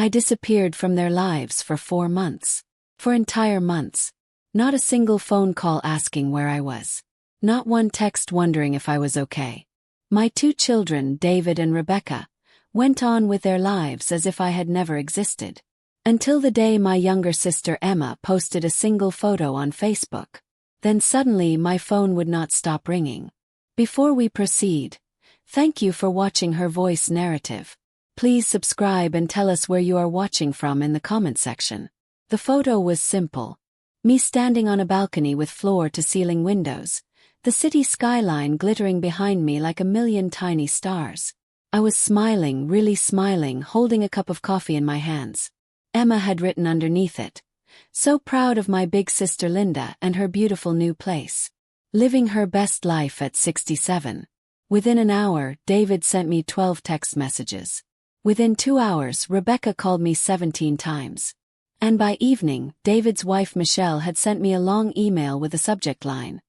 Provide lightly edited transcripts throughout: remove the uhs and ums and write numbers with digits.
I disappeared from their lives for 4 months. For entire months. Not a single phone call asking where I was. Not one text wondering if I was okay. My 2 children, David and Rebecca, went on with their lives as if I had never existed. Until the day my younger sister Emma posted a single photo on Facebook. Then suddenly my phone would not stop ringing. Before we proceed, thank you for watching her voice narrative. Please subscribe and tell us where you are watching from in the comment section. The photo was simple. Me standing on a balcony with floor-to-ceiling windows, the city skyline glittering behind me like a million tiny stars. I was smiling, really smiling, holding a cup of coffee in my hands. Emma had written underneath it, "So proud of my big sister Linda and her beautiful new place. Living her best life at 67. Within an hour, David sent me 12 text messages. Within 2 hours, Rebecca called me 17 times. And by evening, David's wife Michelle had sent me a long email with a subject line.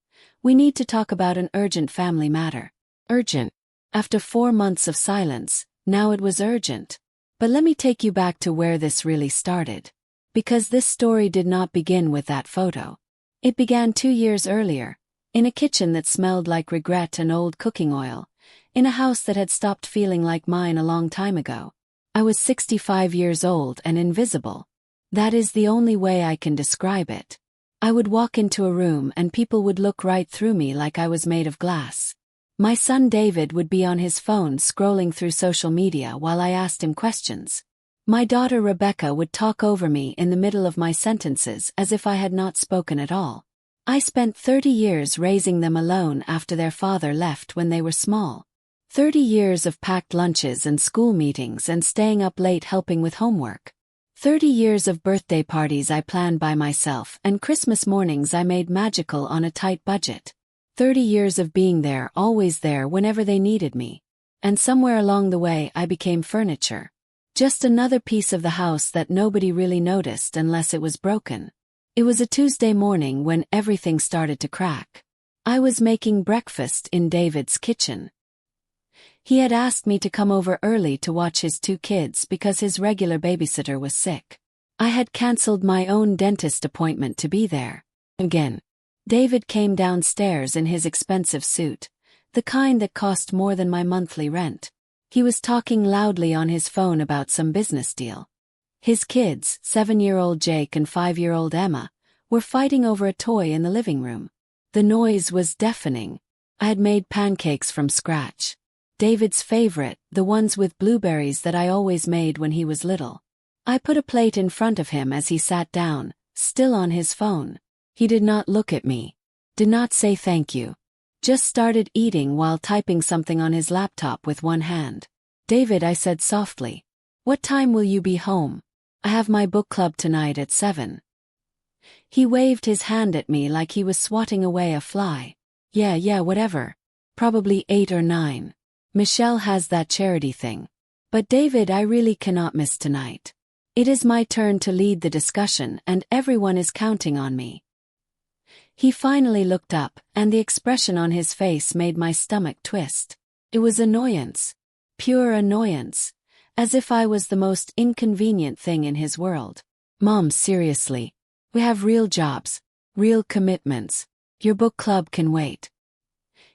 We need to talk about an urgent family matter. Urgent. After 4 months of silence, now it was urgent. But let me take you back to where this really started. Because this story did not begin with that photo. It began 2 years earlier, in a kitchen that smelled like regret and old cooking oil, in a house that had stopped feeling like mine a long time ago. I was 65 years old and invisible. That is the only way I can describe it. I would walk into a room and people would look right through me like I was made of glass. My son David would be on his phone scrolling through social media while I asked him questions. My daughter Rebecca would talk over me in the middle of my sentences as if I had not spoken at all. I spent 30 years raising them alone after their father left when they were small. 30 years of packed lunches and school meetings and staying up late helping with homework. 30 years of birthday parties I planned by myself and Christmas mornings I made magical on a tight budget. 30 years of being there, always there whenever they needed me. And somewhere along the way I became furniture. Just another piece of the house that nobody really noticed unless it was broken. It was a Tuesday morning when everything started to crack. I was making breakfast in David's kitchen. He had asked me to come over early to watch his 2 kids because his regular babysitter was sick. I had cancelled my own dentist appointment to be there. Again. David came downstairs in his expensive suit, the kind that cost more than my monthly rent. He was talking loudly on his phone about some business deal. His kids, 7-year-old Jake and 5-year-old Emma, were fighting over a toy in the living room. The noise was deafening. I had made pancakes from scratch. David's favorite, the ones with blueberries that I always made when he was little. I put a plate in front of him as he sat down, still on his phone. He did not look at me. Did not say thank you. Just started eating while typing something on his laptop with one hand. "David," I said softly. "What time will you be home? I have my book club tonight at 7. He waved his hand at me like he was swatting away a fly. Yeah, whatever. Probably 8 or 9. Michelle has that charity thing. But David, I really cannot miss tonight. It is my turn to lead the discussion and everyone is counting on me." He finally looked up, and the expression on his face made my stomach twist. It was annoyance. Pure annoyance. As if I was the most inconvenient thing in his world. "Mom, seriously. We have real jobs. Real commitments. Your book club can wait."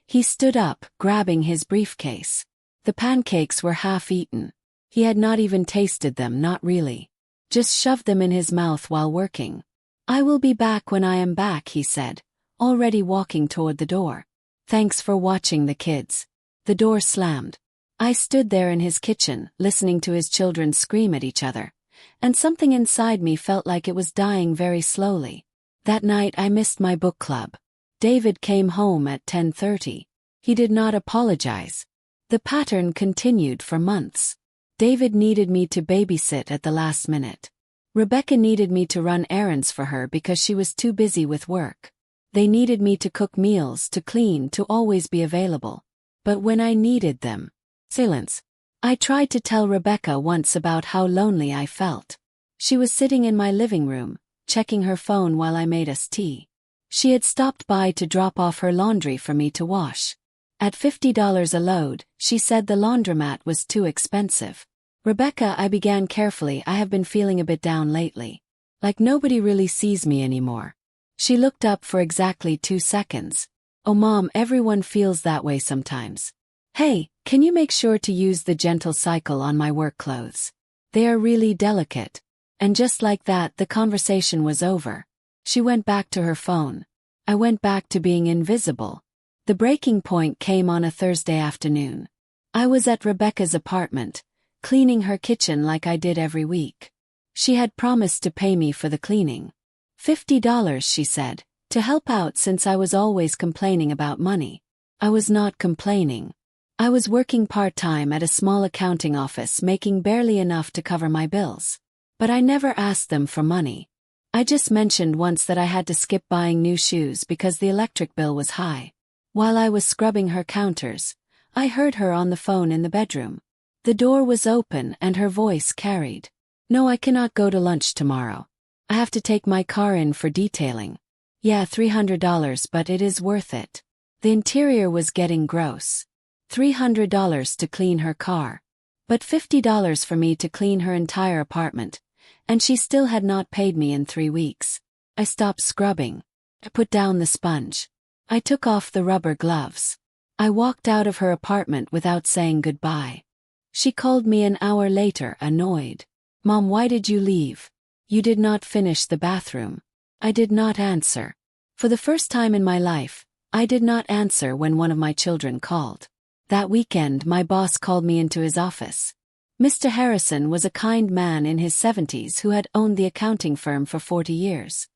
He stood up, grabbing his briefcase. The pancakes were half-eaten. He had not even tasted them, not really. Just shoved them in his mouth while working. "I will be back when I am back," he said, already walking toward the door. "Thanks for watching the kids." The door slammed. I stood there in his kitchen, listening to his children scream at each other, and something inside me felt like it was dying very slowly. That night I missed my book club. David came home at 10:30. He did not apologize. The pattern continued for months. David needed me to babysit at the last minute. Rebecca needed me to run errands for her because she was too busy with work. They needed me to cook meals, to clean, to always be available. But when I needed them, silence. I tried to tell Rebecca once about how lonely I felt. She was sitting in my living room, checking her phone while I made us tea. She had stopped by to drop off her laundry for me to wash. At $50 a load, she said the laundromat was too expensive. Rebecca, I began carefully. I have been feeling a bit down lately. Like nobody really sees me anymore. She looked up for exactly 2 seconds. Oh Mom, everyone feels that way sometimes. Hey, can you make sure to use the gentle cycle on my work clothes? They are really delicate. And just like that, the conversation was over. She went back to her phone. I went back to being invisible. The breaking point came on a Thursday afternoon. I was at Rebecca's apartment, cleaning her kitchen like I did every week. She had promised to pay me for the cleaning. $50, she said, to help out since I was always complaining about money. I was not complaining. I was working part-time at a small accounting office making barely enough to cover my bills. But I never asked them for money. I just mentioned once that I had to skip buying new shoes because the electric bill was high. While I was scrubbing her counters, I heard her on the phone in the bedroom. The door was open and her voice carried. No, I cannot go to lunch tomorrow. I have to take my car in for detailing. Yeah, $300, but it is worth it. The interior was getting gross. $300 to clean her car. But $50 for me to clean her entire apartment. And she still had not paid me in 3 weeks. I stopped scrubbing. I put down the sponge. I took off the rubber gloves. I walked out of her apartment without saying goodbye. She called me an hour later, annoyed. Mom, why did you leave? You did not finish the bathroom. I did not answer. For the first time in my life, I did not answer when one of my children called. That weekend, my boss called me into his office. Mr. Harrison was a kind man in his 70s who had owned the accounting firm for 40 years.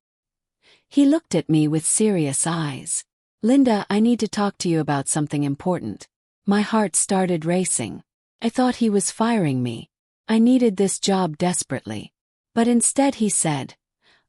He looked at me with serious eyes. Linda, I need to talk to you about something important. My heart started racing. I thought he was firing me. I needed this job desperately. But instead he said,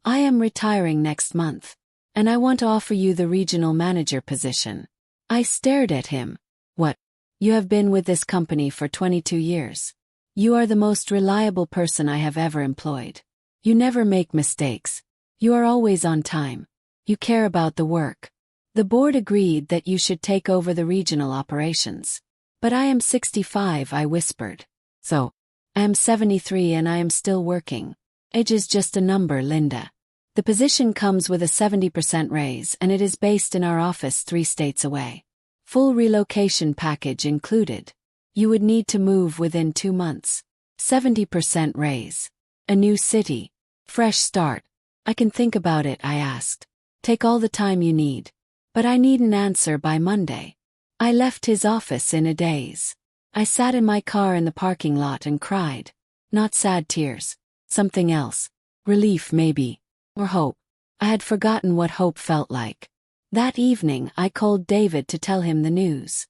I am retiring next month, and I want to offer you the regional manager position. I stared at him. What? You have been with this company for 22 years. You are the most reliable person I have ever employed. You never make mistakes. You are always on time. You care about the work. The board agreed that you should take over the regional operations. But I am 65, I whispered. So, I am 73 and I am still working. Age is just a number, Linda. The position comes with a 70% raise and it is based in our office 3 states away. Full relocation package included. You would need to move within 2 months. 70% raise. A new city. Fresh start. I can think about it, I asked. Take all the time you need. But I need an answer by Monday. I left his office in a daze. I sat in my car in the parking lot and cried. Not sad tears. Something else. Relief maybe. Or hope. I had forgotten what hope felt like. That evening I called David to tell him the news.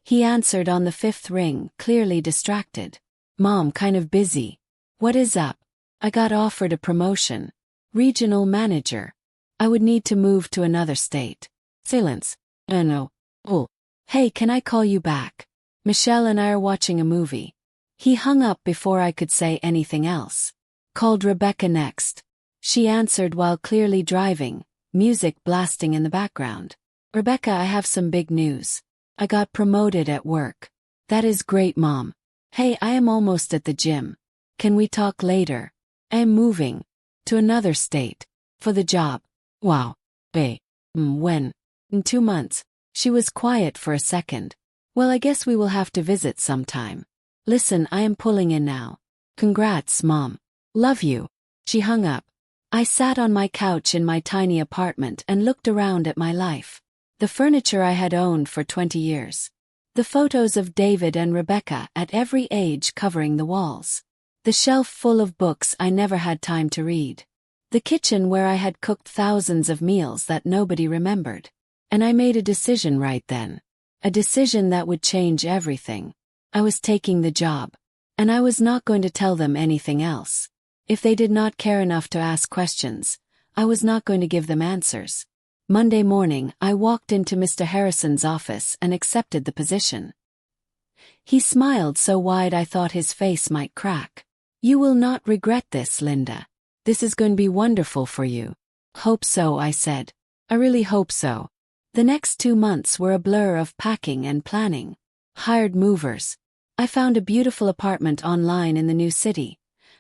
He answered on the 5th ring, clearly distracted. Mom, kind of busy. What is up? I got offered a promotion. Regional manager. I would need to move to another state. Silence. No. Oh. Hey, can I call you back? Michelle and I are watching a movie. He hung up before I could say anything else. Called Rebecca next. She answered while clearly driving, music blasting in the background. Rebecca, I have some big news. I got promoted at work. That is great, Mom. Hey, I am almost at the gym. Can we talk later? I am moving. To another state. For the job. Wow. Bae. When? In 2 months. She was quiet for a second. Well, I guess we will have to visit sometime. Listen, I am pulling in now. Congrats, Mom. Love you. She hung up. I sat on my couch in my tiny apartment and looked around at my life. The furniture I had owned for 20 years. The photos of David and Rebecca at every age covering the walls. The shelf full of books I never had time to read. The kitchen where I had cooked thousands of meals that nobody remembered. And I made a decision right then. A decision that would change everything. I was taking the job. And I was not going to tell them anything else. If they did not care enough to ask questions, I was not going to give them answers. Monday morning, I walked into Mr. Harrison's office and accepted the position. He smiled so wide I thought his face might crack. You will not regret this, Linda. This is going to be wonderful for you. Hope so, I said. I really hope so. The next 2 months were a blur of packing and planning. Hired movers. I found a beautiful apartment online in the new city,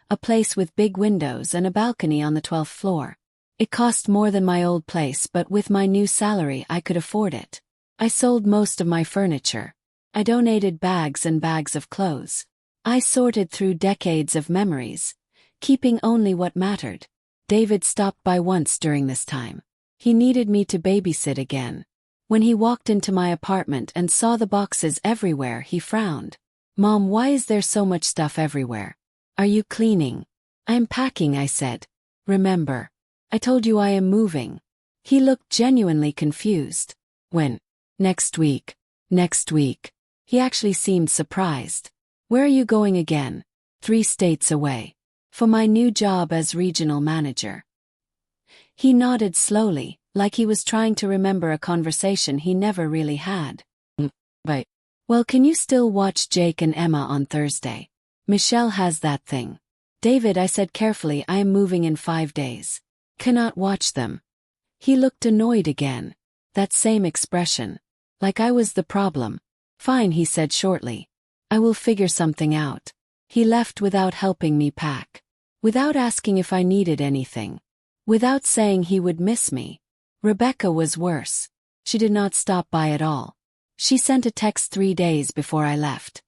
a place with big windows and a balcony on the 12th floor. It cost more than my old place, but with my new salary I could afford it. I sold most of my furniture. I donated bags and bags of clothes. I sorted through decades of memories, keeping only what mattered. David stopped by once during this time. He needed me to babysit again. When he walked into my apartment and saw the boxes everywhere, he frowned. "Mom, why is there so much stuff everywhere? Are you cleaning?" "I'm packing," I said. "Remember, I told you I am moving." He looked genuinely confused. "When?" "Next week." "Next week." He actually seemed surprised. "Where are you going again?" "3 states away. For my new job as regional manager." He nodded slowly, like he was trying to remember a conversation he never really had. "But, well, can you still watch Jake and Emma on Thursday? Michelle has that thing." "David," I said carefully, "I am moving in 5 days. Cannot watch them." He looked annoyed again. That same expression. Like I was the problem. "Fine," he said shortly. "I will figure something out." He left without helping me pack. Without asking if I needed anything. Without saying he would miss me. Rebecca was worse. She did not stop by at all. She sent a text 3 days before I left.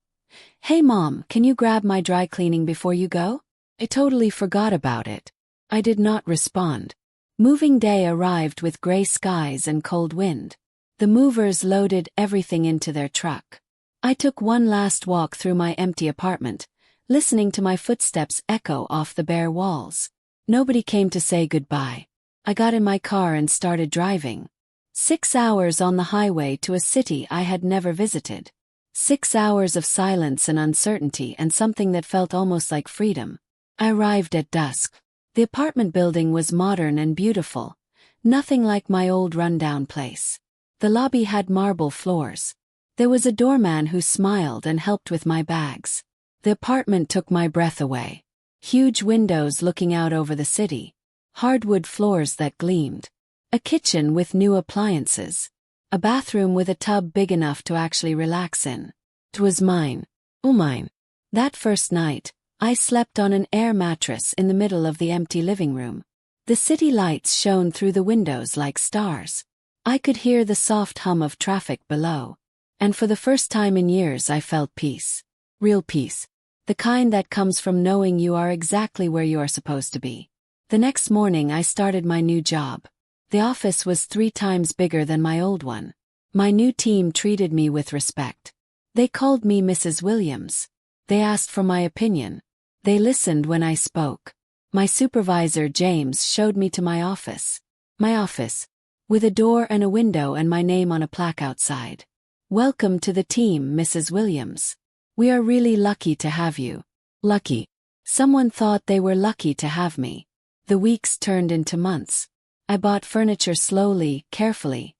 "Hey Mom, can you grab my dry cleaning before you go?" I totally forgot about it. I did not respond. Moving day arrived with gray skies and cold wind. The movers loaded everything into their truck. I took one last walk through my empty apartment, listening to my footsteps echo off the bare walls. Nobody came to say goodbye. I got in my car and started driving. 6 hours on the highway to a city I had never visited. 6 hours of silence and uncertainty and something that felt almost like freedom. I arrived at dusk. The apartment building was modern and beautiful, nothing like my old rundown place. The lobby had marble floors. There was a doorman who smiled and helped with my bags. The apartment took my breath away. Huge windows looking out over the city. Hardwood floors that gleamed. A kitchen with new appliances. A bathroom with a tub big enough to actually relax in. It was mine. Oh, mine. That first night, I slept on an air mattress in the middle of the empty living room. The city lights shone through the windows like stars. I could hear the soft hum of traffic below. And for the first time in years I felt peace. Real peace. The kind that comes from knowing you are exactly where you are supposed to be. The next morning I started my new job. The office was 3 times bigger than my old one. My new team treated me with respect. They called me Mrs. Williams. They asked for my opinion. They listened when I spoke. My supervisor, James, showed me to my office. My office. With a door and a window and my name on a plaque outside. "Welcome to the team, Mrs. Williams. We are really lucky to have you." Lucky. Someone thought they were lucky to have me. The weeks turned into months. I bought furniture slowly, carefully,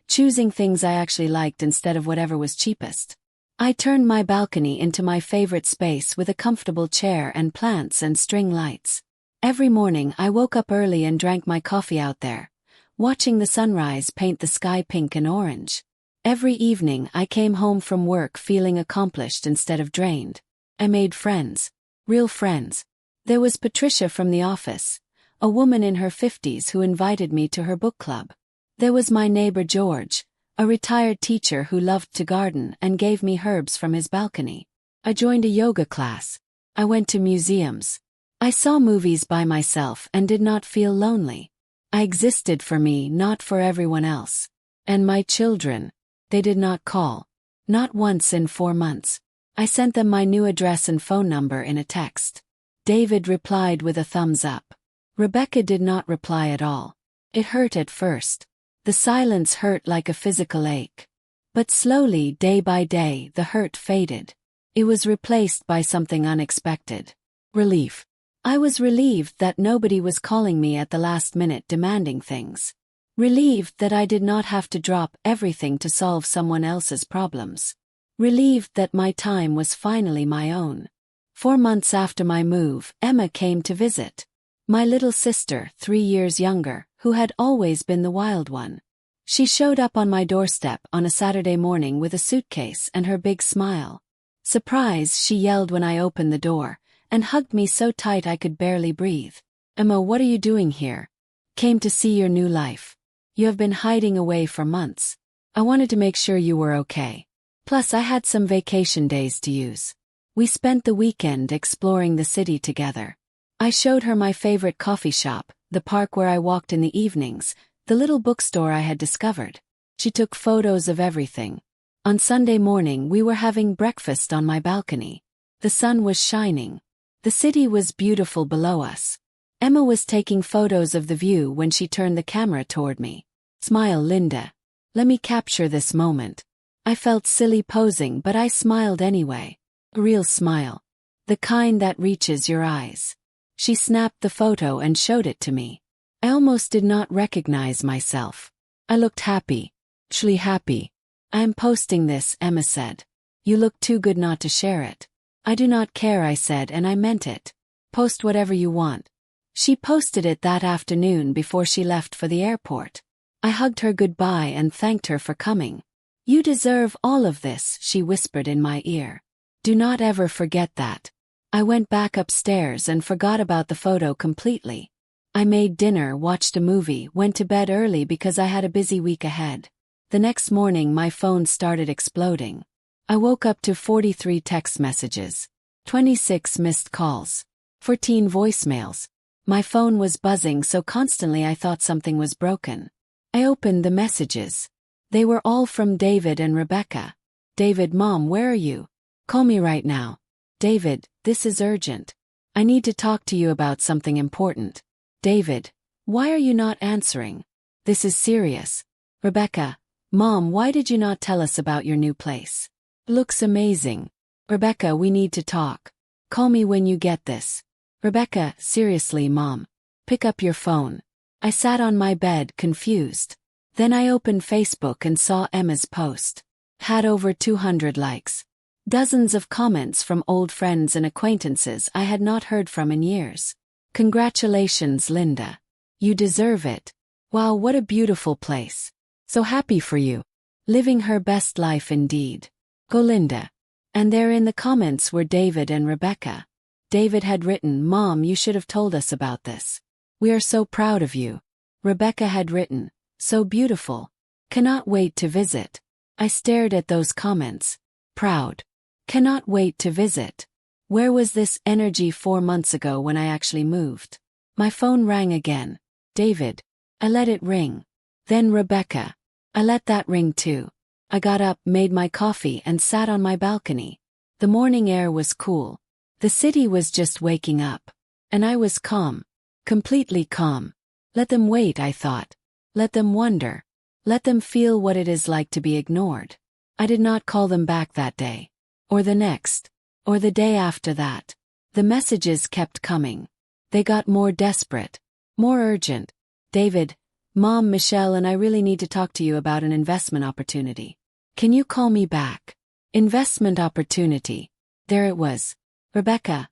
choosing things I actually liked instead of whatever was cheapest. I turned my balcony into my favorite space with a comfortable chair and plants and string lights. Every morning I woke up early and drank my coffee out there, watching the sunrise paint the sky pink and orange. Every evening I came home from work feeling accomplished instead of drained. I made friends. Real friends. There was Patricia from the office, a woman in her 50s who invited me to her book club. There was my neighbor George, a retired teacher who loved to garden and gave me herbs from his balcony. I joined a yoga class. I went to museums. I saw movies by myself and did not feel lonely. I existed for me, not for everyone else. And my children, they did not call. Not once in 4 months. I sent them my new address and phone number in a text. David replied with a thumbs up. Rebecca did not reply at all. It hurt at first. The silence hurt like a physical ache. But slowly, day by day, the hurt faded. It was replaced by something unexpected. Relief. I was relieved that nobody was calling me at the last minute demanding things. Relieved that I did not have to drop everything to solve someone else's problems. Relieved that my time was finally my own. 4 months after my move, Emma came to visit. My little sister, 3 years younger, who had always been the wild one. She showed up on my doorstep on a Saturday morning with a suitcase and her big smile. Surprise, she yelled when I opened the door, and hugged me so tight I could barely breathe. Emma, what are you doing here? Came to see your new life. You have been hiding away for months. I wanted to make sure you were okay. Plus, I had some vacation days to use. We spent the weekend exploring the city together. I showed her my favorite coffee shop, the park where I walked in the evenings, the little bookstore I had discovered. She took photos of everything. On Sunday morning, we were having breakfast on my balcony. The sun was shining. The city was beautiful below us. Emma was taking photos of the view when she turned the camera toward me. Smile, Linda. Let me capture this moment. I felt silly posing, but I smiled anyway. A real smile. The kind that reaches your eyes. She snapped the photo and showed it to me. I almost did not recognize myself. I looked happy. Actually happy. I am posting this, Emma said. You look too good not to share it. I do not care, I said, and I meant it. Post whatever you want. She posted it that afternoon before she left for the airport. I hugged her goodbye and thanked her for coming. You deserve all of this, she whispered in my ear. Do not ever forget that. I went back upstairs and forgot about the photo completely. I made dinner, watched a movie, went to bed early because I had a busy week ahead. The next morning my phone started exploding. I woke up to 43 text messages, 26 missed calls, 14 voicemails. My phone was buzzing so constantly I thought something was broken. I opened the messages. They were all from David and Rebecca. David, Mom, where are you? Call me right now. David, this is urgent. I need to talk to you about something important. David, why are you not answering? This is serious. Rebecca, Mom, why did you not tell us about your new place? Looks amazing. Rebecca, we need to talk. Call me when you get this. Rebecca, seriously, Mom. Pick up your phone. I sat on my bed, confused. Then I opened Facebook and saw Emma's post. Had over 200 likes. Dozens of comments from old friends and acquaintances I had not heard from in years. Congratulations, Linda. You deserve it. Wow, what a beautiful place. So happy for you. Living her best life indeed. Go, Linda. And there in the comments were David and Rebecca. David had written, Mom, you should have told us about this. We are so proud of you. Rebecca had written, so beautiful. Cannot wait to visit. I stared at those comments. Proud. Cannot wait to visit. Where was this energy 4 months ago when I actually moved? My phone rang again. David. I let it ring. Then Rebecca. I let that ring too. I got up, made my coffee, and sat on my balcony. The morning air was cool. The city was just waking up. And I was calm. Completely calm. Let them wait, I thought. Let them wonder. Let them feel what it is like to be ignored. I did not call them back that day. Or the next. Or the day after that. The messages kept coming. They got more desperate. More urgent. David, Mom, Michelle and I really need to talk to you about an investment opportunity. Can you call me back? Investment opportunity. There it was. Rebecca,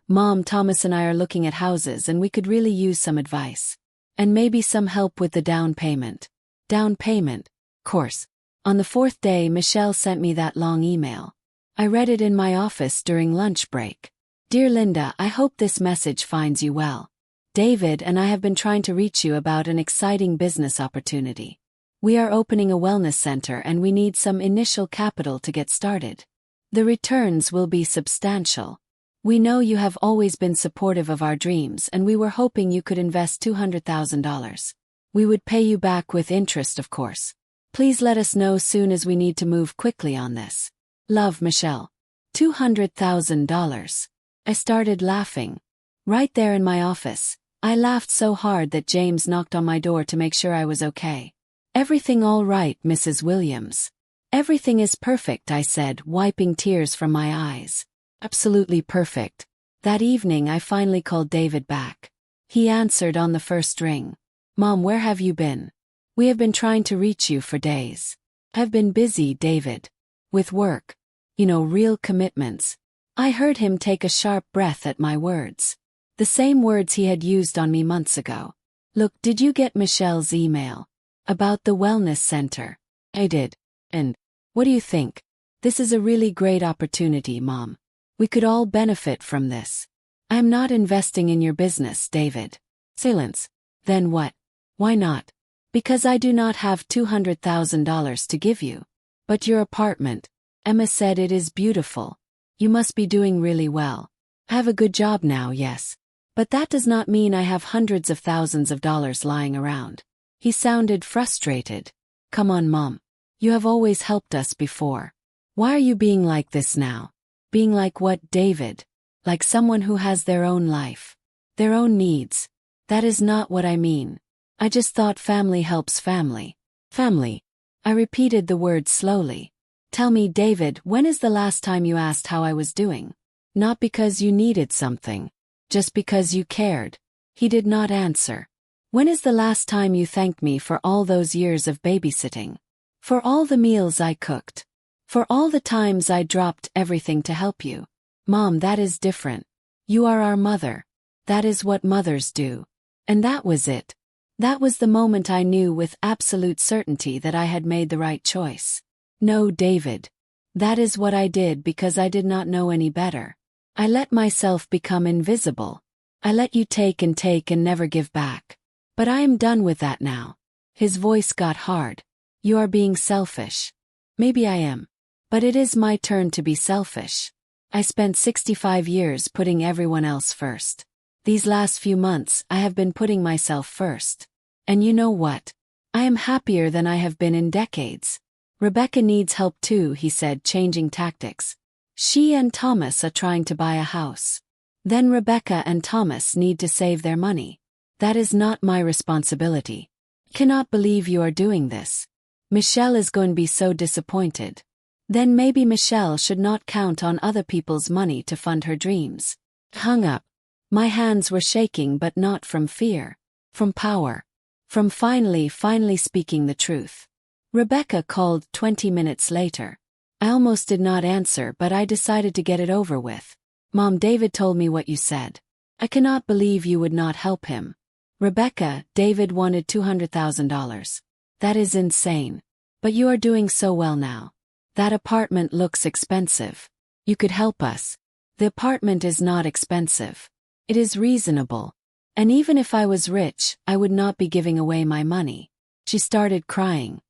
Mom, Thomas and I are looking at houses and we could really use some advice. And maybe some help with the down payment. Down payment. Course. On the 4th day, Michelle sent me that long email. I read it in my office during lunch break. Dear Linda, I hope this message finds you well. David and I have been trying to reach you about an exciting business opportunity. We are opening a wellness center and we need some initial capital to get started. The returns will be substantial. We know you have always been supportive of our dreams and we were hoping you could invest $200,000. We would pay you back with interest, of course. Please let us know soon as we need to move quickly on this. Love, Michelle. $200,000. I started laughing. Right there in my office. I laughed so hard that James knocked on my door to make sure I was okay. Everything all right, Mrs. Williams? Everything is perfect, I said, wiping tears from my eyes. Absolutely perfect. That evening I finally called David back. He answered on the first ring. Mom, where have you been? We have been trying to reach you for days. I've been busy, David. With work. Real commitments. I heard him take a sharp breath at my words. The same words he had used on me months ago. Look, did you get Michelle's email? About the wellness center? I did. And what do you think? This is a really great opportunity, Mom. We could all benefit from this. I am not investing in your business, David. Silence. Then what? Why not? Because I do not have $200,000 to give you. But your apartment, Emma said, it is beautiful. You must be doing really well. I have a good job now, yes. But that does not mean I have hundreds of thousands of dollars lying around. He sounded frustrated. Come on, Mom. You have always helped us before. Why are you being like this now? Being like what, David? Like someone who has their own life. Their own needs. That is not what I mean. I just thought family helps family. Family. I repeated the word slowly. Tell me, David, when is the last time you asked how I was doing? Not because you needed something. Just because you cared. He did not answer. When is the last time you thanked me for all those years of babysitting? For all the meals I cooked? For all the times I dropped everything to help you? Mom, that is different. You are our mother. That is what mothers do. And that was it. That was the moment I knew with absolute certainty that I had made the right choice. No, David. That is what I did because I did not know any better. I let myself become invisible. I let you take and never give back. But I am done with that now. His voice got hard. You are being selfish. Maybe I am. But it is my turn to be selfish. I spent 65 years putting everyone else first. These last few months I have been putting myself first. And you know what? I am happier than I have been in decades. Rebecca needs help too, he said, changing tactics. She and Thomas are trying to buy a house. Then Rebecca and Thomas need to save their money. That is not my responsibility. Cannot believe you are doing this. Michelle is going to be so disappointed. Then maybe Michelle should not count on other people's money to fund her dreams. Hung up. My hands were shaking, but not from fear. From power. From finally speaking the truth. Rebecca called 20 minutes later. I almost did not answer, but I decided to get it over with. Mom, David told me what you said. I cannot believe you would not help him. Rebecca, David wanted $200,000. That is insane. But you are doing so well now. That apartment looks expensive. You could help us. The apartment is not expensive. It is reasonable. And even if I was rich, I would not be giving away my money. She started crying.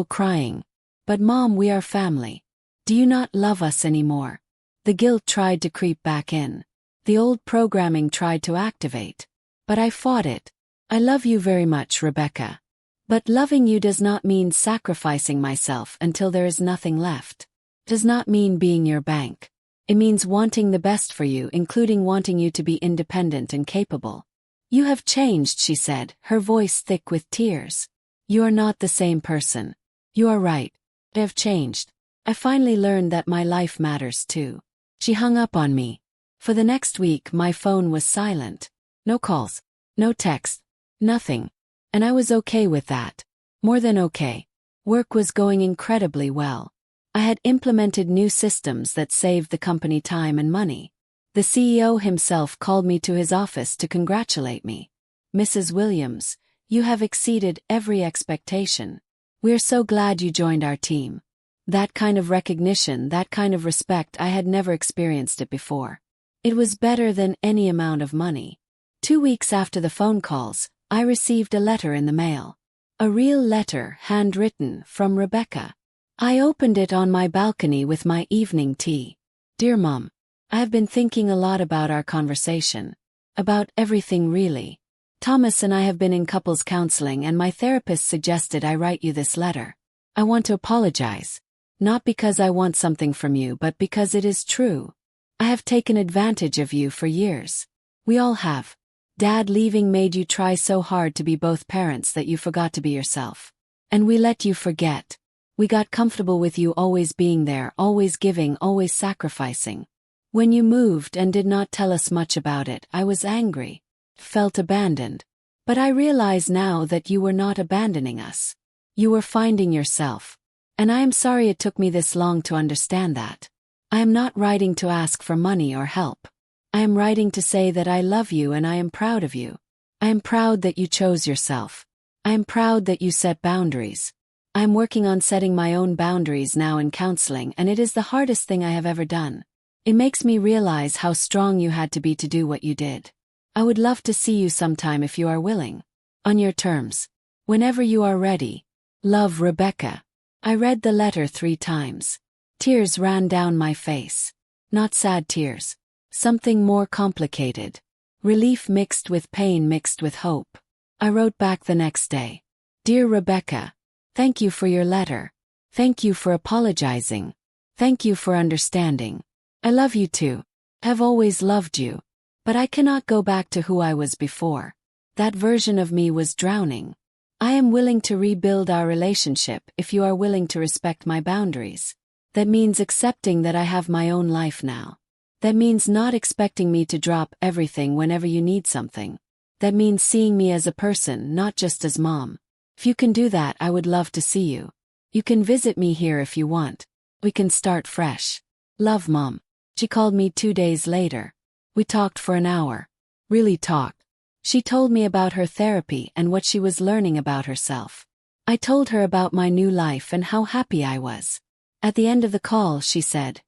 Crying. But Mom, we are family. Do you not love us anymore? The guilt tried to creep back in. The old programming tried to activate. But I fought it. I love you very much, Rebecca. But loving you does not mean sacrificing myself until there is nothing left. Does not mean being your bank. It means wanting the best for you, including wanting you to be independent and capable. You have changed, she said, her voice thick with tears. You are not the same person. You are right. I have changed. I finally learned that my life matters too. She hung up on me. For the next week my phone was silent. No calls. No text. Nothing. And I was okay with that. More than okay. Work was going incredibly well. I had implemented new systems that saved the company time and money. The CEO himself called me to his office to congratulate me. Mrs. Williams, you have exceeded every expectation. We're so glad you joined our team. That kind of recognition, that kind of respect, I had never experienced it before. It was better than any amount of money. 2 weeks after the phone calls, I received a letter in the mail. A real letter, handwritten, from Rebecca. I opened it on my balcony with my evening tea. Dear Mom, I have been thinking a lot about our conversation. About everything really. Thomas and I have been in couples counseling and my therapist suggested I write you this letter. I want to apologize. Not because I want something from you, but because it is true. I have taken advantage of you for years. We all have. Dad leaving made you try so hard to be both parents that you forgot to be yourself. And we let you forget. We got comfortable with you always being there, always giving, always sacrificing. When you moved and did not tell us much about it, I was angry. Felt abandoned. But I realize now that you were not abandoning us. You were finding yourself. And I am sorry it took me this long to understand that. I am not writing to ask for money or help. I am writing to say that I love you and I am proud of you. I am proud that you chose yourself. I am proud that you set boundaries. I am working on setting my own boundaries now in counseling, and it is the hardest thing I have ever done. It makes me realize how strong you had to be to do what you did. I would love to see you sometime if you are willing. On your terms. Whenever you are ready. Love, Rebecca. I read the letter 3 times. Tears ran down my face. Not sad tears. Something more complicated. Relief mixed with pain mixed with hope. I wrote back the next day. Dear Rebecca, thank you for your letter. Thank you for apologizing. Thank you for understanding. I love you too. Have always loved you. But I cannot go back to who I was before. That version of me was drowning. I am willing to rebuild our relationship if you are willing to respect my boundaries. That means accepting that I have my own life now. That means not expecting me to drop everything whenever you need something. That means seeing me as a person, not just as mom. If you can do that, I would love to see you. You can visit me here if you want. We can start fresh. Love, Mom. She called me 2 days later. We talked for an hour. Really talked. She told me about her therapy and what she was learning about herself. I told her about my new life and how happy I was. At the end of the call, she said,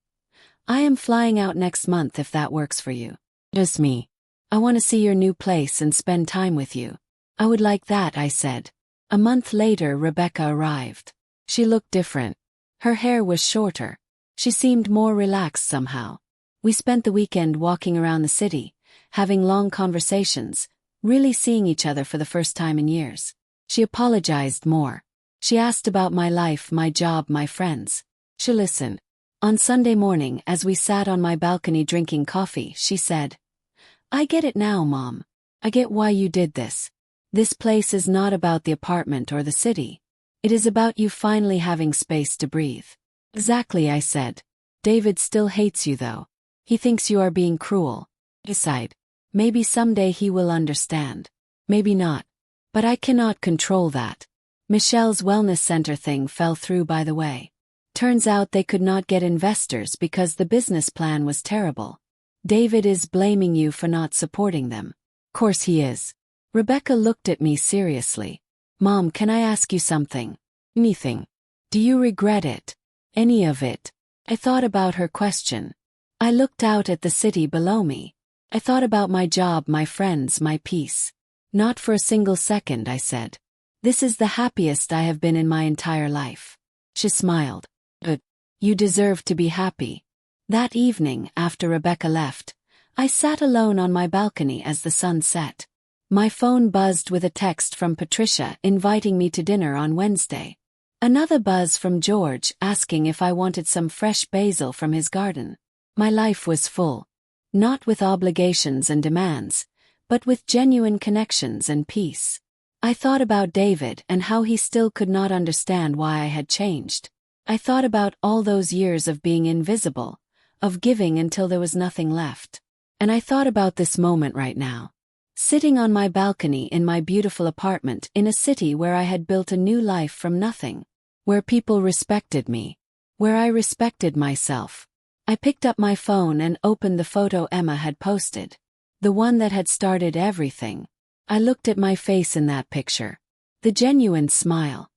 I am flying out next month if that works for you. Just me. I want to see your new place and spend time with you. I would like that, I said. A month later, Rebecca arrived. She looked different. Her hair was shorter. She seemed more relaxed somehow. We spent the weekend walking around the city, having long conversations, really seeing each other for the first time in years. She apologized more. She asked about my life, my job, my friends. She listened. On Sunday morning, as we sat on my balcony drinking coffee, she said, I get it now, Mom. I get why you did this. This place is not about the apartment or the city. It is about you finally having space to breathe. Exactly, I said. David still hates you though. He thinks you are being cruel. I sighed. Maybe someday he will understand. Maybe not. But I cannot control that. Michelle's wellness center thing fell through, by the way. Turns out they could not get investors because the business plan was terrible. David is blaming you for not supporting them. Course he is. Rebecca looked at me seriously. Mom, can I ask you something? Anything. Do you regret it? Any of it? I thought about her question. I looked out at the city below me. I thought about my job, my friends, my peace. Not for a single second, I said. This is the happiest I have been in my entire life. She smiled. But you deserve to be happy. That evening, after Rebecca left, I sat alone on my balcony as the sun set. My phone buzzed with a text from Patricia inviting me to dinner on Wednesday. Another buzz from George asking if I wanted some fresh basil from his garden. My life was full. Not with obligations and demands, but with genuine connections and peace. I thought about David and how he still could not understand why I had changed. I thought about all those years of being invisible, of giving until there was nothing left. And I thought about this moment right now. Sitting on my balcony in my beautiful apartment in a city where I had built a new life from nothing. Where people respected me. Where I respected myself. I picked up my phone and opened the photo Emma had posted. The one that had started everything. I looked at my face in that picture. The genuine smile.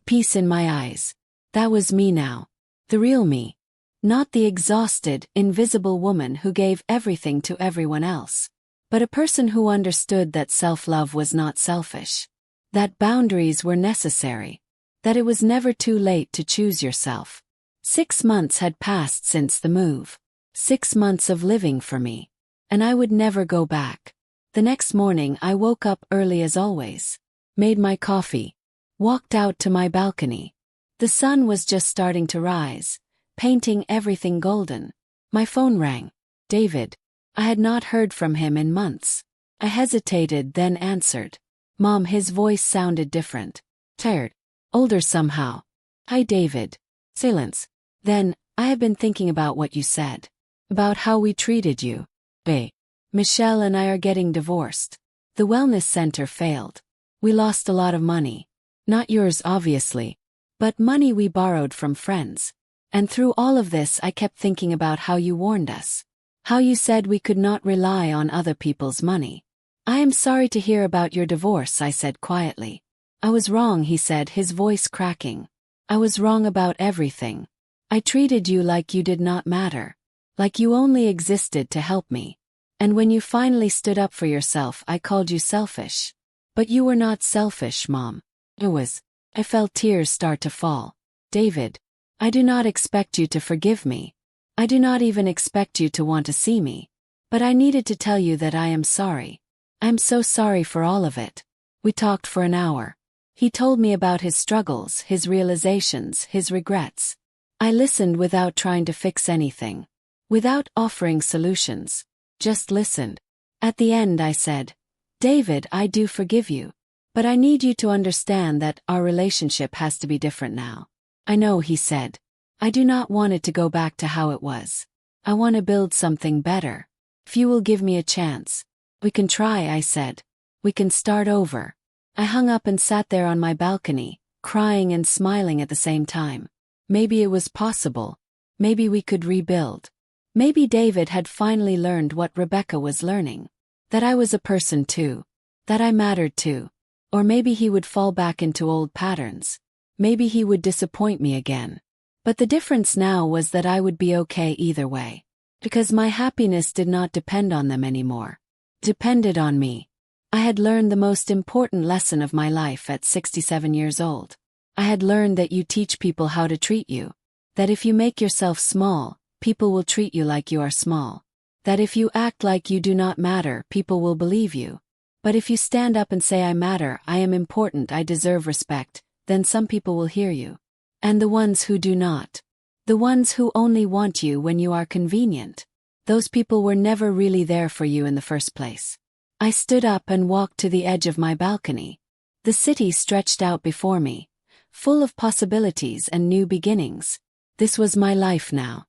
Peace in my eyes. That was me now. The real me. Not the exhausted, invisible woman who gave everything to everyone else. But a person who understood that self-love was not selfish. That boundaries were necessary. That it was never too late to choose yourself. 6 months had passed since the move. 6 months of living for me. And I would never go back. The next morning I woke up early as always. Made my coffee. Walked out to my balcony. The sun was just starting to rise, painting everything golden. My phone rang. David. I had not heard from him in months. I hesitated, then answered. Mom, his voice sounded different. Tired. Older somehow. Hi, David. Silence. Then, I have been thinking about what you said. About how we treated you. Bae. Michelle and I are getting divorced. The wellness center failed. We lost a lot of money. Not yours, obviously. But money we borrowed from friends. And through all of this I kept thinking about how you warned us. How you said we could not rely on other people's money. I am sorry to hear about your divorce, I said quietly. I was wrong, he said, his voice cracking. I was wrong about everything. I treated you like you did not matter. Like you only existed to help me. And when you finally stood up for yourself, I called you selfish. But you were not selfish, Mom. I felt tears start to fall. David, I do not expect you to forgive me. I do not even expect you to want to see me. But I needed to tell you that I am sorry. I'm so sorry for all of it. We talked for an hour. He told me about his struggles, his realizations, his regrets. I listened without trying to fix anything. Without offering solutions. Just listened. At the end I said, David, I do forgive you. But I need you to understand that our relationship has to be different now. I know, he said. I do not want it to go back to how it was. I want to build something better. If you will give me a chance. We can try, I said. We can start over. I hung up and sat there on my balcony, crying and smiling at the same time. Maybe it was possible. Maybe we could rebuild. Maybe David had finally learned what Rebecca was learning. That I was a person too. That I mattered too. Or maybe he would fall back into old patterns. Maybe he would disappoint me again. But the difference now was that I would be okay either way. Because my happiness did not depend on them anymore. Depended on me. I had learned the most important lesson of my life at 67 years old. I had learned that you teach people how to treat you. That if you make yourself small, people will treat you like you are small. That if you act like you do not matter, people will believe you. But if you stand up and say I matter, I am important, I deserve respect, then some people will hear you. And the ones who do not. The ones who only want you when you are convenient. Those people were never really there for you in the first place. I stood up and walked to the edge of my balcony. The city stretched out before me, full of possibilities and new beginnings. This was my life now.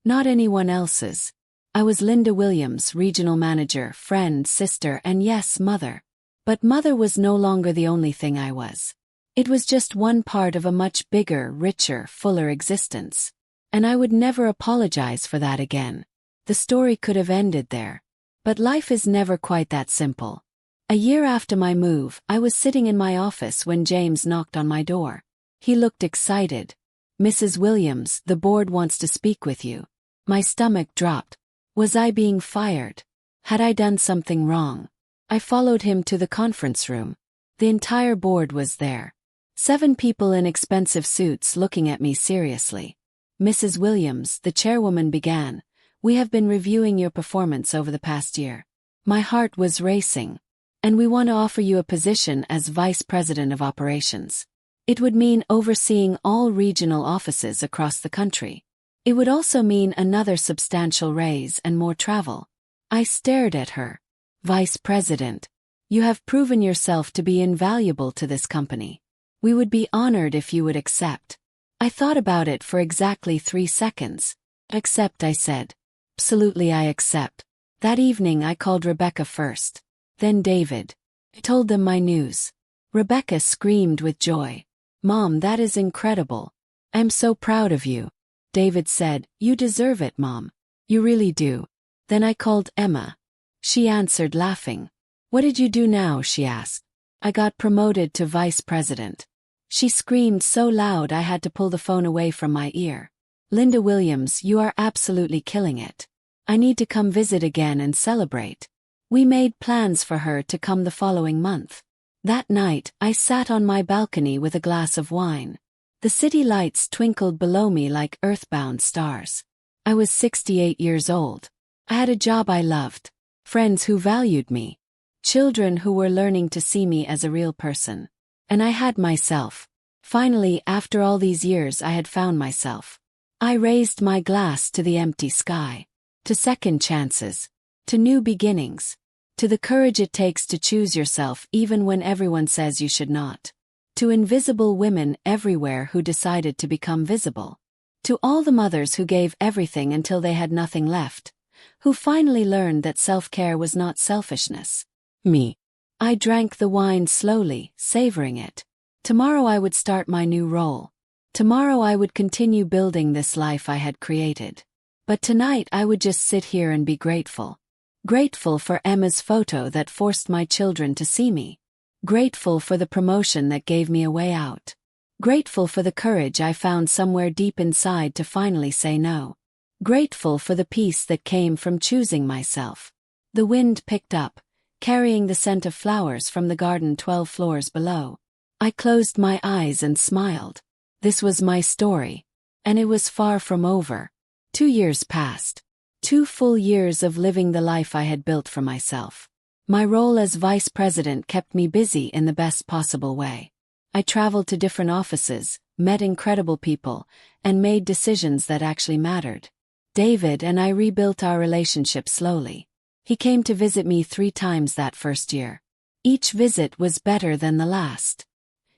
Not anyone else's. I was Linda Williams, regional manager, friend, sister, and yes, mother. But mother was no longer the only thing I was. It was just one part of a much bigger, richer, fuller existence. And I would never apologize for that again. The story could have ended there. But life is never quite that simple. A year after my move, I was sitting in my office when James knocked on my door. He looked excited. Mrs. Williams, the board wants to speak with you. My stomach dropped. Was I being fired? Had I done something wrong? I followed him to the conference room. The entire board was there. 7 people in expensive suits looking at me seriously. Mrs. Williams, the chairwoman, began, "We have been reviewing your performance over the past year." My heart was racing. "And we want to offer you a position as Vice President of Operations. It would mean overseeing all regional offices across the country. It would also mean another substantial raise and more travel." I stared at her. "Vice President, you have proven yourself to be invaluable to this company. We would be honored if you would accept." I thought about it for exactly 3 seconds. "Accept," I said. "Absolutely, I accept." That evening I called Rebecca first. Then David. I told them my news. Rebecca screamed with joy. "Mom, that is incredible. I'm so proud of you." David said, "You deserve it, Mom. You really do." Then I called Emma. She answered laughing. "What did you do now?" she asked. "I got promoted to Vice President." She screamed so loud I had to pull the phone away from my ear. "Linda Williams, you are absolutely killing it. I need to come visit again and celebrate." We made plans for her to come the following month. That night, I sat on my balcony with a glass of wine. The city lights twinkled below me like earthbound stars. I was 68 years old. I had a job I loved, friends who valued me, children who were learning to see me as a real person. And I had myself. Finally, after all these years, I had found myself. I raised my glass to the empty sky. To second chances. To new beginnings. To the courage it takes to choose yourself even when everyone says you should not. To invisible women everywhere who decided to become visible. To all the mothers who gave everything until they had nothing left. Who finally learned that self-care was not selfishness. Me. I drank the wine slowly, savoring it. Tomorrow I would start my new role. Tomorrow I would continue building this life I had created. But tonight I would just sit here and be grateful. Grateful for Emma's photo that forced my children to see me. Grateful for the promotion that gave me a way out. Grateful for the courage I found somewhere deep inside to finally say no. Grateful for the peace that came from choosing myself. The wind picked up, carrying the scent of flowers from the garden 12 floors below. I closed my eyes and smiled. This was my story. And it was far from over. 2 years passed. 2 full years of living the life I had built for myself. My role as vice president kept me busy in the best possible way. I traveled to different offices, met incredible people, and made decisions that actually mattered. David and I rebuilt our relationship slowly. He came to visit me 3 times that first year. Each visit was better than the last.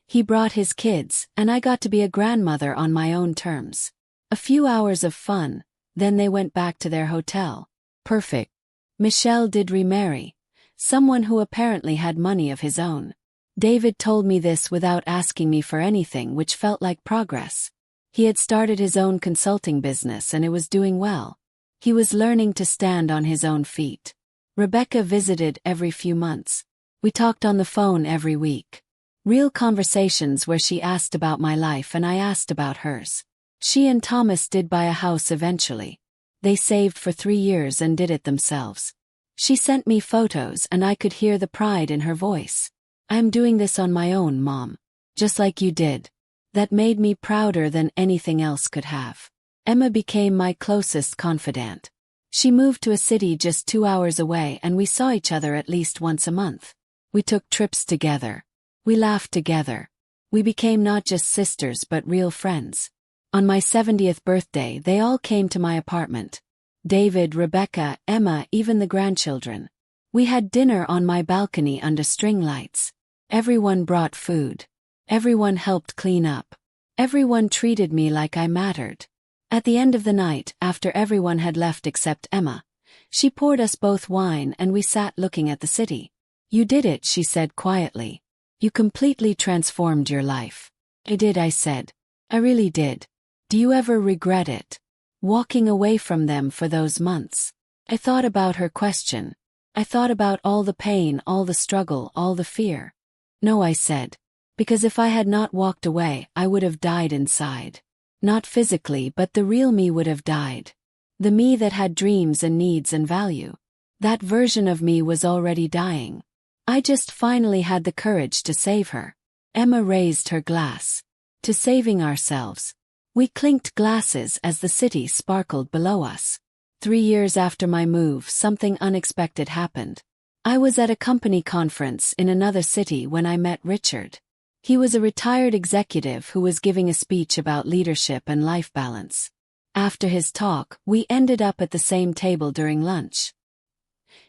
He brought his kids, and I got to be a grandmother on my own terms. A few hours of fun, then they went back to their hotel. Perfect. Michelle did remarry. Someone who apparently had money of his own. David told me this without asking me for anything, which felt like progress. He had started his own consulting business and it was doing well. He was learning to stand on his own feet. Rebecca visited every few months. We talked on the phone every week. Real conversations where she asked about my life and I asked about hers. She and Thomas did buy a house eventually. They saved for 3 years and did it themselves. She sent me photos and I could hear the pride in her voice. "I'm doing this on my own, Mom. Just like you did." That made me prouder than anything else could have. Emma became my closest confidant. She moved to a city just 2 hours away and we saw each other at least once a month. We took trips together. We laughed together. We became not just sisters but real friends. On my 70th birthday, they all came to my apartment. David, Rebecca, Emma, even the grandchildren. We had dinner on my balcony under string lights. Everyone brought food. Everyone helped clean up. Everyone treated me like I mattered. At the end of the night, after everyone had left except Emma, she poured us both wine and we sat looking at the city. "You did it," she said quietly. "You completely transformed your life." "I did," I said. "I really did." "Do you ever regret it? Walking away from them for those months?" I thought about her question. I thought about all the pain, all the struggle, all the fear. "No," I said. "Because if I had not walked away, I would have died inside. Not physically, but the real me would have died. The me that had dreams and needs and value. That version of me was already dying. I just finally had the courage to save her." Emma raised her glass. "To saving ourselves." We clinked glasses as the city sparkled below us. 3 years after my move, something unexpected happened. I was at a company conference in another city when I met Richard. He was a retired executive who was giving a speech about leadership and life balance. After his talk, we ended up at the same table during lunch.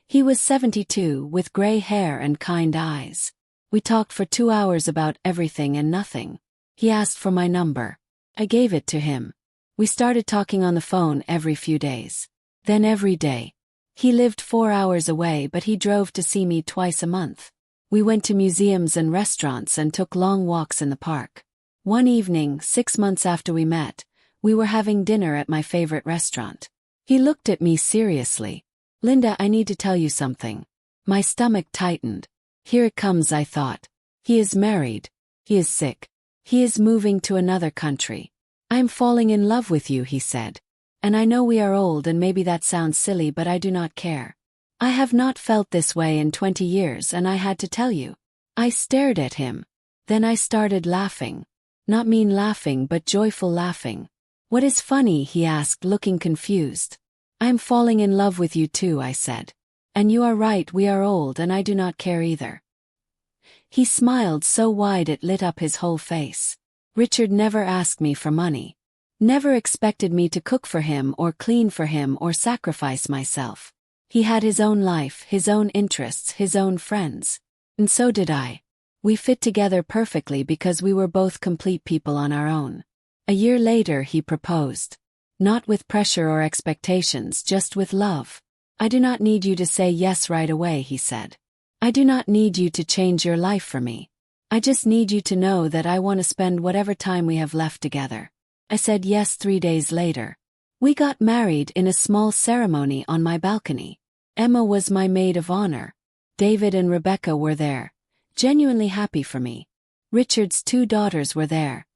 He was 72, with gray hair and kind eyes. We talked for 2 hours about everything and nothing. He asked for my number. I gave it to him. We started talking on the phone every few days. Then every day. He lived 4 hours away, but he drove to see me twice a month. We went to museums and restaurants and took long walks in the park. One evening, 6 months after we met, we were having dinner at my favorite restaurant. He looked at me seriously. "Linda, I need to tell you something." My stomach tightened. Here it comes, I thought. He is married. He is sick. He is moving to another country. "I'm falling in love with you," he said. "And I know we are old and maybe that sounds silly, but I do not care. I have not felt this way in 20 years and I had to tell you." I stared at him. Then I started laughing. Not mean laughing but joyful laughing. "What is funny?" he asked, looking confused. "I'm falling in love with you too," I said. "And you are right, we are old and I do not care either." He smiled so wide it lit up his whole face. Richard never asked me for money. Never expected me to cook for him or clean for him or sacrifice myself. He had his own life, his own interests, his own friends. And so did I. We fit together perfectly because we were both complete people on our own. A year later he proposed. Not with pressure or expectations, just with love. "I do not need you to say yes right away," he said. "I do not need you to change your life for me. I just need you to know that I want to spend whatever time we have left together." I said yes 3 days later. We got married in a small ceremony on my balcony. Emma was my maid of honor. David and Rebecca were there, genuinely happy for me. Richard's 2 daughters were there.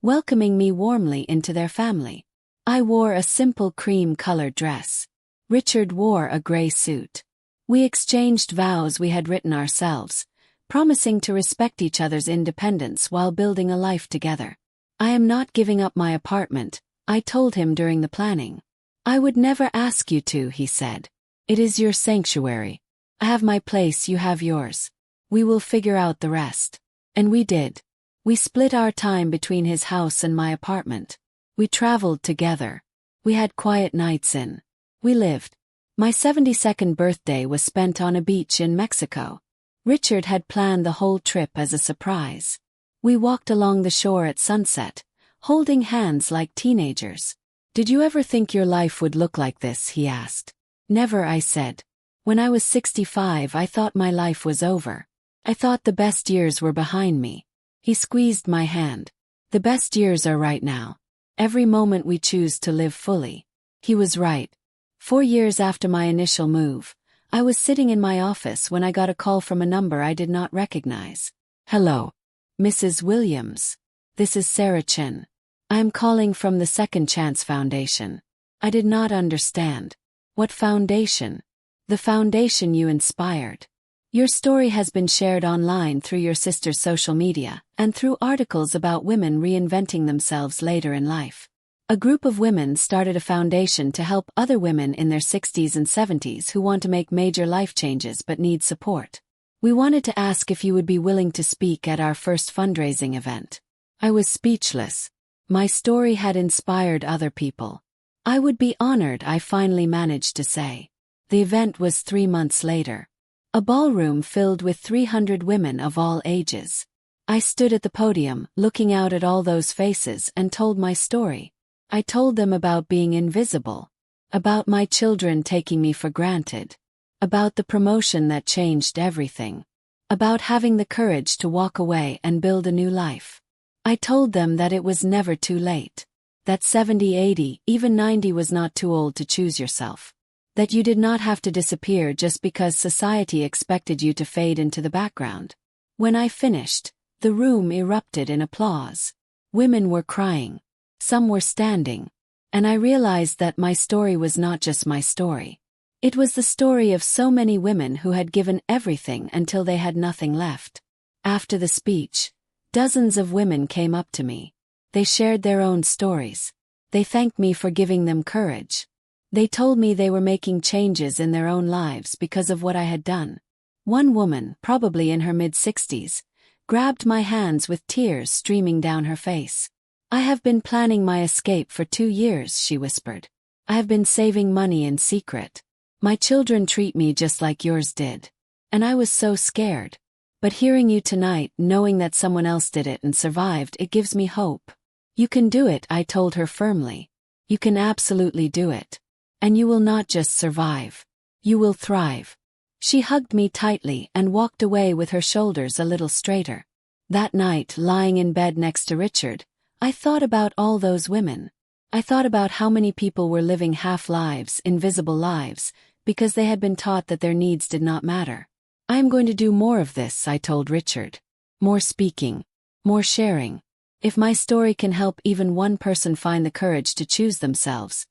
welcoming me warmly into their family. I wore a simple cream-colored dress. Richard wore a gray suit. We exchanged vows we had written ourselves, promising to respect each other's independence while building a life together. I am not giving up my apartment, I told him during the planning. I would never ask you to, he said. It is your sanctuary. I have my place, you have yours. We will figure out the rest. And we did. We split our time between his house and my apartment. We traveled together. We had quiet nights in. We lived. My 72nd birthday was spent on a beach in Mexico. Richard had planned the whole trip as a surprise. We walked along the shore at sunset, holding hands like teenagers. Did you ever think your life would look like this, he asked. Never, I said. When I was 65, I thought my life was over. I thought the best years were behind me. He squeezed my hand. The best years are right now. Every moment we choose to live fully. He was right. 4 years after my initial move, I was sitting in my office when I got a call from a number I did not recognize. Hello, Mrs. Williams. This is Sarah Chin. I am calling from the Second Chance Foundation. I did not understand. What foundation? The foundation you inspired. Your story has been shared online through your sister's social media and through articles about women reinventing themselves later in life. A group of women started a foundation to help other women in their 60s and 70s who want to make major life changes but need support. We wanted to ask if you would be willing to speak at our first fundraising event. I was speechless. My story had inspired other people. I would be honored, I finally managed to say. The event was 3 months later. A ballroom filled with 300 women of all ages. I stood at the podium, looking out at all those faces, and told my story. I told them about being invisible, about my children taking me for granted, about the promotion that changed everything, about having the courage to walk away and build a new life. I told them that it was never too late, that 70, 80, even 90 was not too old to choose yourself. That you did not have to disappear just because society expected you to fade into the background. When I finished, the room erupted in applause. Women were crying. Some were standing. And I realized that my story was not just my story. It was the story of so many women who had given everything until they had nothing left. After the speech, dozens of women came up to me. They shared their own stories. They thanked me for giving them courage. They told me they were making changes in their own lives because of what I had done. One woman, probably in her mid-60s, grabbed my hands with tears streaming down her face. I have been planning my escape for 2 years, she whispered. I have been saving money in secret. My children treat me just like yours did. And I was so scared. But hearing you tonight, knowing that someone else did it and survived, it gives me hope. You can do it, I told her firmly. You can absolutely do it. And you will not just survive. You will thrive. She hugged me tightly and walked away with her shoulders a little straighter. That night, lying in bed next to Richard, I thought about all those women. I thought about how many people were living half-lives, invisible lives, because they had been taught that their needs did not matter. I am going to do more of this, I told Richard. More speaking. More sharing. If my story can help even one person find the courage to choose themselves,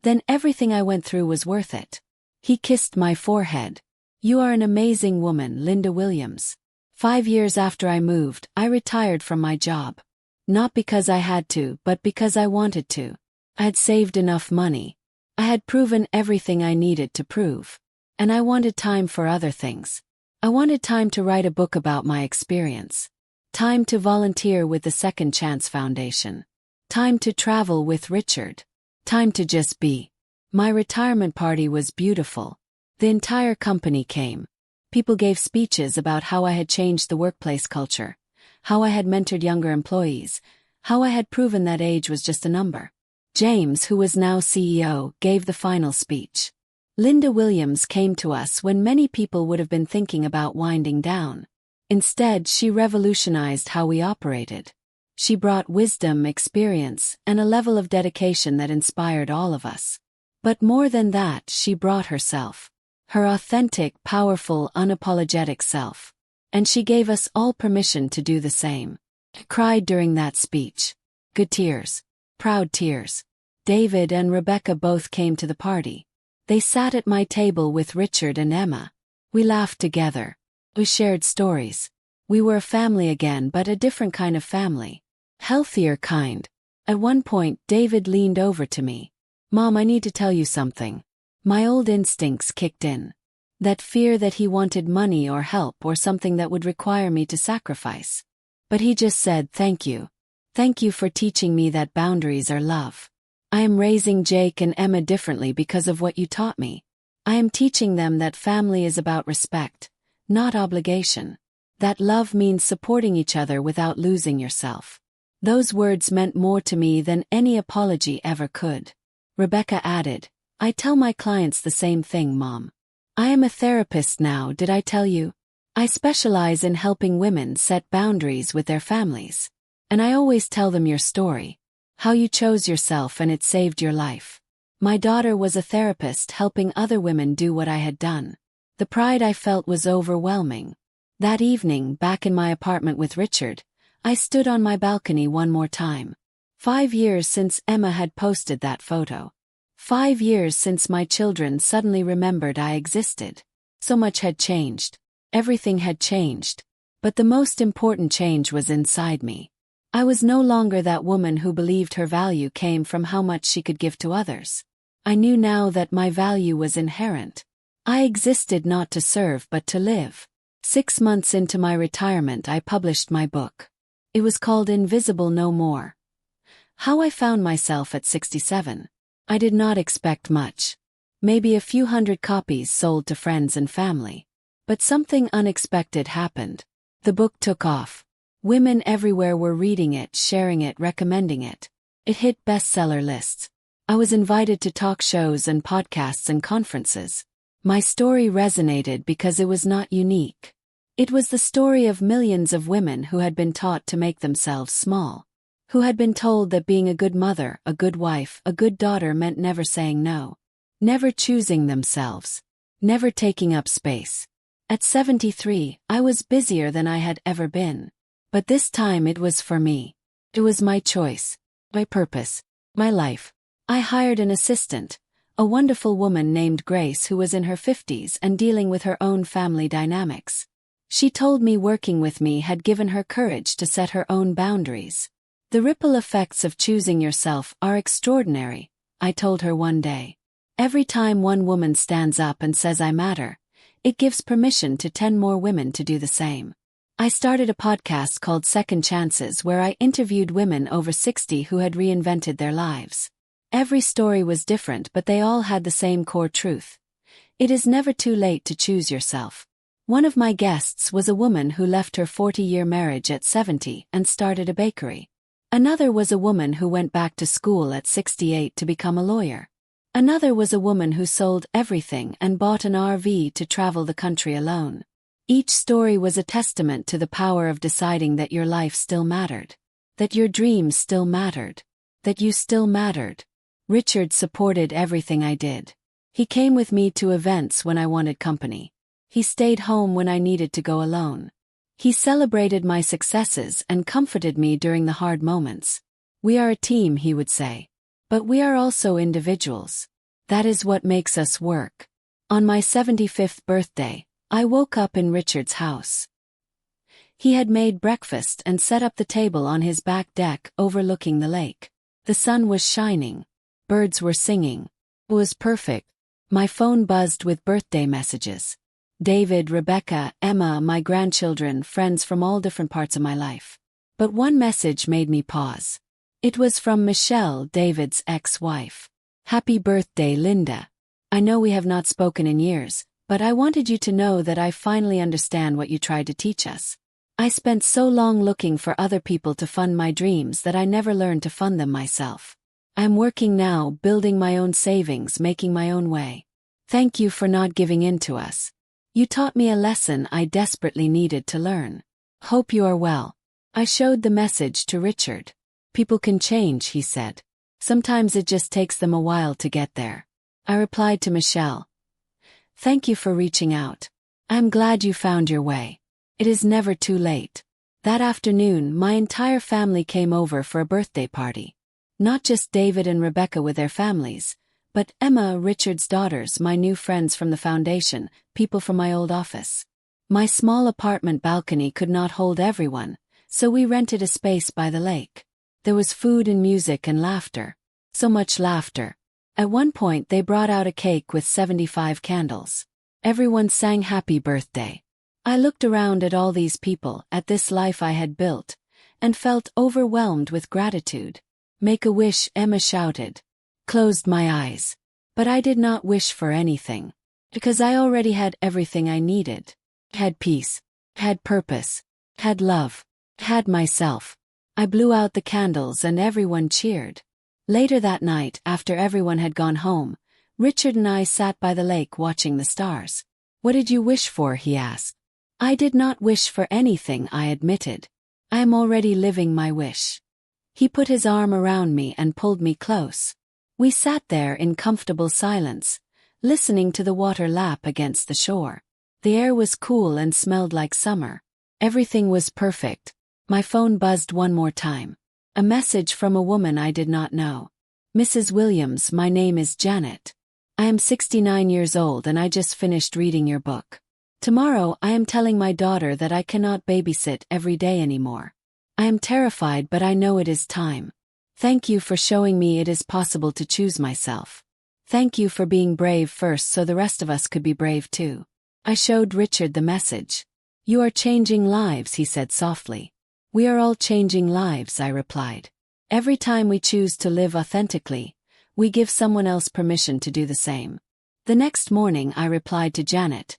then everything I went through was worth it. He kissed my forehead. You are an amazing woman, Linda Williams. 5 years after I moved, I retired from my job. Not because I had to, but because I wanted to. I had saved enough money. I had proven everything I needed to prove. And I wanted time for other things. I wanted time to write a book about my experience. Time to volunteer with the Second Chance Foundation. Time to travel with Richard. Time to just be. My retirement party was beautiful. The entire company came. People gave speeches about how I had changed the workplace culture, how I had mentored younger employees, how I had proven that age was just a number. James, who was now CEO, gave the final speech. Linda Williams came to us when many people would have been thinking about winding down. Instead, she revolutionized how we operated. She brought wisdom, experience, and a level of dedication that inspired all of us. But more than that, she brought herself. Her authentic, powerful, unapologetic self. And she gave us all permission to do the same. I cried during that speech. Good tears. Proud tears. David and Rebecca both came to the party. They sat at my table with Richard and Emma. We laughed together. We shared stories. We were a family again, but a different kind of family. Healthier kind. At one point, David leaned over to me. "Mom, I need to tell you something." My old instincts kicked in. That fear that he wanted money or help or something that would require me to sacrifice. But he just said, "Thank you. Thank you for teaching me that boundaries are love. I am raising Jake and Emma differently because of what you taught me. I am teaching them that family is about respect, not obligation. That love means supporting each other without losing yourself." Those words meant more to me than any apology ever could. Rebecca added, "I tell my clients the same thing, Mom. I am a therapist now, did I tell you? I specialize in helping women set boundaries with their families. And I always tell them your story. How you chose yourself and it saved your life. My daughter was a therapist helping other women do what I had done. The pride I felt was overwhelming. That evening, back in my apartment with Richard, I stood on my balcony one more time. 5 years since Emma had posted that photo. 5 years since my children suddenly remembered I existed. So much had changed. Everything had changed. But the most important change was inside me. I was no longer that woman who believed her value came from how much she could give to others. I knew now that my value was inherent. I existed not to serve but to live. 6 months into my retirement, I published my book. It was called Invisible No More. How I found myself at 67. I did not expect much. Maybe a few hundred copies sold to friends and family. But something unexpected happened. The book took off. Women everywhere were reading it, sharing it, recommending it. It hit bestseller lists. I was invited to talk shows and podcasts and conferences. My story resonated because it was not unique. It was the story of millions of women who had been taught to make themselves small. Who had been told that being a good mother, a good wife, a good daughter meant never saying no. Never choosing themselves. Never taking up space. At 73, I was busier than I had ever been. But this time it was for me. It was my choice, my purpose, my life. I hired an assistant, a wonderful woman named Grace who was in her 50s and dealing with her own family dynamics. She told me working with me had given her courage to set her own boundaries. The ripple effects of choosing yourself are extraordinary, I told her one day. Every time one woman stands up and says I matter, it gives permission to 10 more women to do the same. I started a podcast called Second Chances where I interviewed women over 60 who had reinvented their lives. Every story was different, but they all had the same core truth. It is never too late to choose yourself. One of my guests was a woman who left her 40-year marriage at 70 and started a bakery. Another was a woman who went back to school at 68 to become a lawyer. Another was a woman who sold everything and bought an RV to travel the country alone. Each story was a testament to the power of deciding that your life still mattered. That your dreams still mattered. That you still mattered. Richard supported everything I did. He came with me to events when I wanted company. He stayed home when I needed to go alone. He celebrated my successes and comforted me during the hard moments. We are a team, he would say. But we are also individuals. That is what makes us work. On my 75th birthday, I woke up in Richard's house. He had made breakfast and set up the table on his back deck overlooking the lake. The sun was shining. Birds were singing. It was perfect. My phone buzzed with birthday messages. David, Rebecca, Emma, my grandchildren, friends from all different parts of my life. But one message made me pause. It was from Michelle, David's ex-wife. "Happy birthday, Linda. I know we have not spoken in years, but I wanted you to know that I finally understand what you tried to teach us. I spent so long looking for other people to fund my dreams that I never learned to fund them myself. I'm working now, building my own savings, making my own way. Thank you for not giving in to us. You taught me a lesson I desperately needed to learn. Hope you are well." I showed the message to Richard. "People can change," he said. "Sometimes it just takes them a while to get there." I replied to Michelle, "Thank you for reaching out. I'm glad you found your way. It is never too late." That afternoon, my entire family came over for a birthday party. Not just David and Rebecca with their families, but Emma, Richard's daughters, my new friends from the foundation, people from my old office. My small apartment balcony could not hold everyone, so we rented a space by the lake. There was food and music and laughter. So much laughter. At one point they brought out a cake with 75 candles. Everyone sang happy birthday. I looked around at all these people, at this life I had built, and felt overwhelmed with gratitude. Make a wish, Emma shouted. Closed my eyes. But I did not wish for anything. Because I already had everything I needed. Had peace. Had purpose. Had love. Had myself. I blew out the candles and everyone cheered. Later that night, after everyone had gone home, Richard and I sat by the lake watching the stars. What did you wish for? He asked. I did not wish for anything, I admitted. I am already living my wish. He put his arm around me and pulled me close. We sat there in comfortable silence, listening to the water lap against the shore. The air was cool and smelled like summer. Everything was perfect. My phone buzzed one more time. A message from a woman I did not know. Mrs. Williams, my name is Janet. I am 69 years old and I just finished reading your book. Tomorrow I am telling my daughter that I cannot babysit every day anymore. I am terrified, but I know it is time. Thank you for showing me it is possible to choose myself. Thank you for being brave first so the rest of us could be brave too. I showed Richard the message. You are changing lives, he said softly. We are all changing lives, I replied. Every time we choose to live authentically, we give someone else permission to do the same. The next morning I replied to Janet.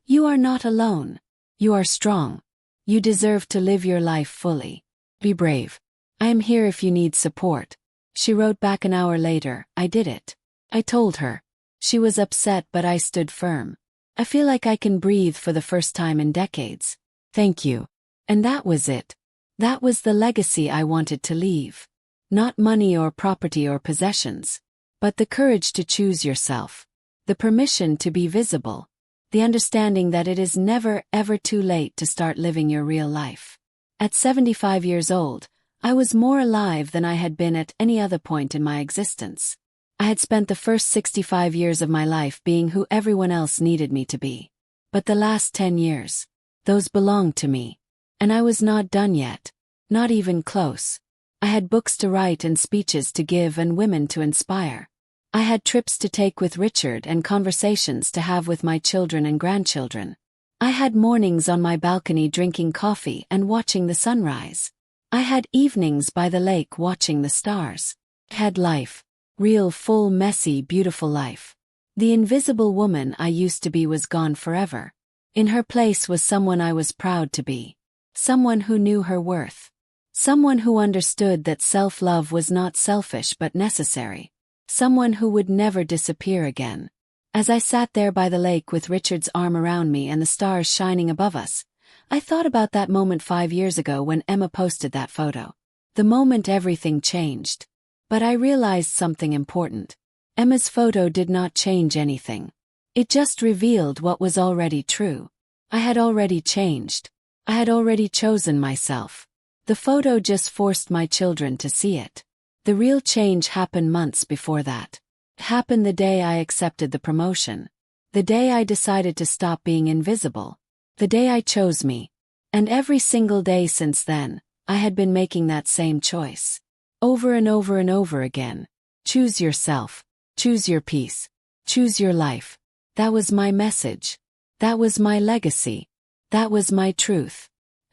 You are not alone. You are strong. You deserve to live your life fully. Be brave. I am here if you need support. She wrote back an hour later, I did it. I told her. She was upset, but I stood firm. I feel like I can breathe for the first time in decades. Thank you. And that was it. That was the legacy I wanted to leave. Not money or property or possessions, but the courage to choose yourself. The permission to be visible. The understanding that it is never ever too late to start living your real life. At 75 years old, I was more alive than I had been at any other point in my existence. I had spent the first 65 years of my life being who everyone else needed me to be. But the last 10 years, those belonged to me. And I was not done yet. Not even close. I had books to write and speeches to give and women to inspire. I had trips to take with Richard and conversations to have with my children and grandchildren. I had mornings on my balcony drinking coffee and watching the sunrise. I had evenings by the lake watching the stars. Had life. Real, full, messy, beautiful life. The invisible woman I used to be was gone forever. In her place was someone I was proud to be. Someone who knew her worth. Someone who understood that self-love was not selfish but necessary. Someone who would never disappear again. As I sat there by the lake with Richard's arm around me and the stars shining above us, I thought about that moment 5 years ago when Emma posted that photo. The moment everything changed. But I realized something important. Emma's photo did not change anything. It just revealed what was already true. I had already changed. I had already chosen myself. The photo just forced my children to see it. The real change happened months before that. It happened the day I accepted the promotion. The day I decided to stop being invisible. The day I chose me. And every single day since then, I had been making that same choice. Over and over and over again. Choose yourself. Choose your peace. Choose your life. That was my message. That was my legacy. That was my truth.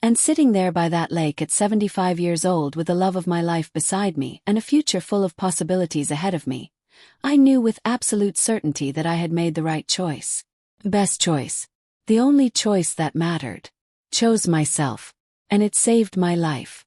And sitting there by that lake at 75 years old with the love of my life beside me and a future full of possibilities ahead of me, I knew with absolute certainty that I had made the right choice. Best choice. The only choice that mattered. Chose myself. And it saved my life.